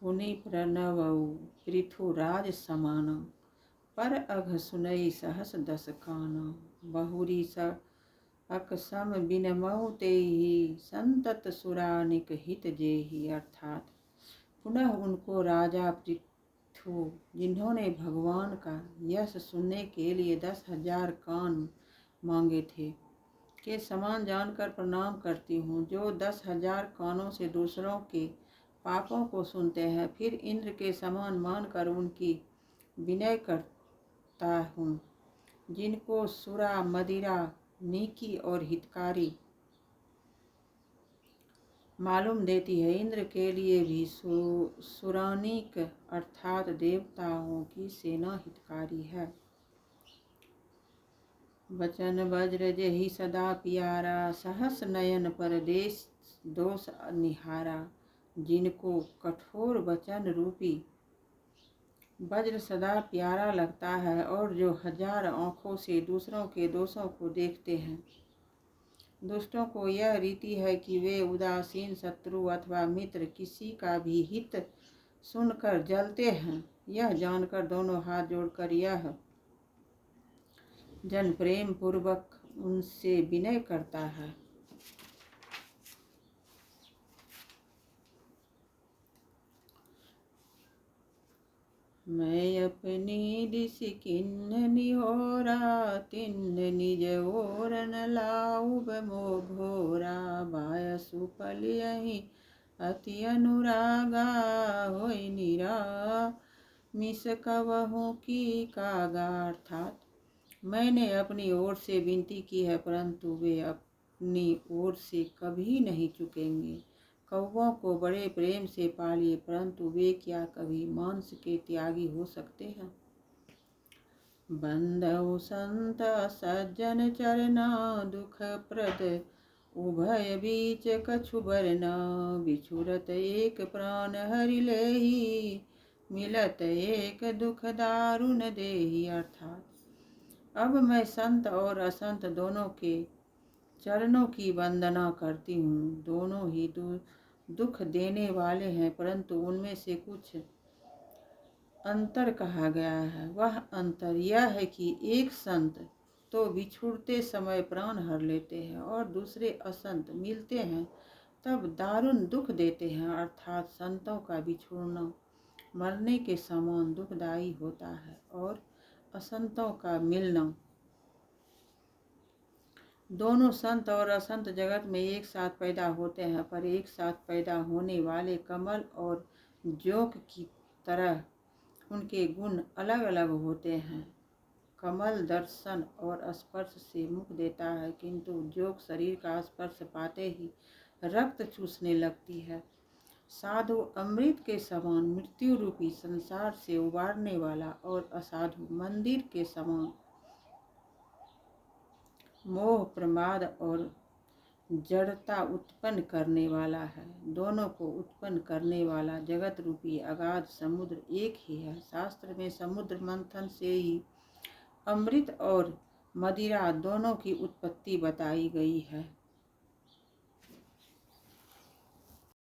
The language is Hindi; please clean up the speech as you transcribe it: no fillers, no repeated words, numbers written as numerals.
पुनि प्रणवऊ पृथुराज समानम, पर अघ सुनई सहस दस कानम। बहुरी स अकसम बिनमऊ तेहि, संतत सुरानिक हित जेहि। अर्थात पुनः उनको राजा पृथु, जिन्होंने भगवान का यश सुनने के लिए 10,000 कान मांगे थे, के समान जानकर प्रणाम करती हूँ, जो 10,000 कानों से दूसरों के पापों को सुनते हैं। फिर इंद्र के समान मानकर उनकी विनय करता हूँ, जिनको सुरा मदिरा नीकी और हितकारी मालूम देती है। इंद्र के लिए भी सुरानिक अर्थात देवताओं की सेना हितकारी है। बचन वज्र जेहि सदा प्यारा, सहस नयन पर देश दोष निहारा। जिनको कठोर वचन रूपी वज्र सदा प्यारा लगता है और जो 1000 आँखों से दूसरों के दोषों को देखते हैं। दुष्टों को यह रीति है कि वे उदासीन शत्रु अथवा मित्र किसी का भी हित सुनकर जलते हैं। यह जानकर दोनों हाथ जोड़कर यह जन प्रेम पूर्वक उनसे विनय करता है। मैं अपनी दिस किन्न निहोरा, तिन्न निज ओर न लाऊब मोह भोरा। बायसु पल यहीं अति अनुरागा, होय निरा मिस कवहु की कागा। अर्थात मैंने अपनी ओर से विनती की है, परंतु वे अपनी ओर से कभी नहीं चुकेंगे। कौवों को बड़े प्रेम से पालिए, परंतु वे क्या कभी मांस के त्यागी हो सकते हैं। बंधु संत सज्जन चरना, दुख प्रद उभय बीच कछु बरना। बिछुरत एक प्राण हरि लेहि, मिलत एक दुख दारुण देहि। अर्थात अब मैं संत और असंत दोनों के चरणों की वंदना करती हूँ। दोनों ही दुख देने वाले हैं, परंतु उनमें से कुछ अंतर कहा गया है। वह अंतर यह है कि एक संत तो बिछुड़ते समय प्राण हर लेते हैं और दूसरे असंत मिलते हैं तब दारुण दुख देते हैं। अर्थात संतों का बिछुड़ना मरने के समान दुखदायी होता है और असंतों का मिलना। दोनों संत और असंत जगत में एक साथ पैदा होते हैं, पर एक साथ पैदा होने वाले कमल और जोंक की तरह उनके गुण अलग अलग होते हैं। कमल दर्शन और स्पर्श से मुख देता है, किंतु जोंक शरीर का स्पर्श पाते ही रक्त चूसने लगती है। साधु अमृत के समान मृत्यु रूपी संसार से उबारने वाला और असाधु मंदिर के समान मोह प्रमाद और जड़ता उत्पन्न करने वाला है। दोनों को उत्पन्न करने वाला जगत रूपी अगाध समुद्र एक ही है। शास्त्र में समुद्र मंथन से ही अमृत और मदिरा दोनों की उत्पत्ति बताई गई है।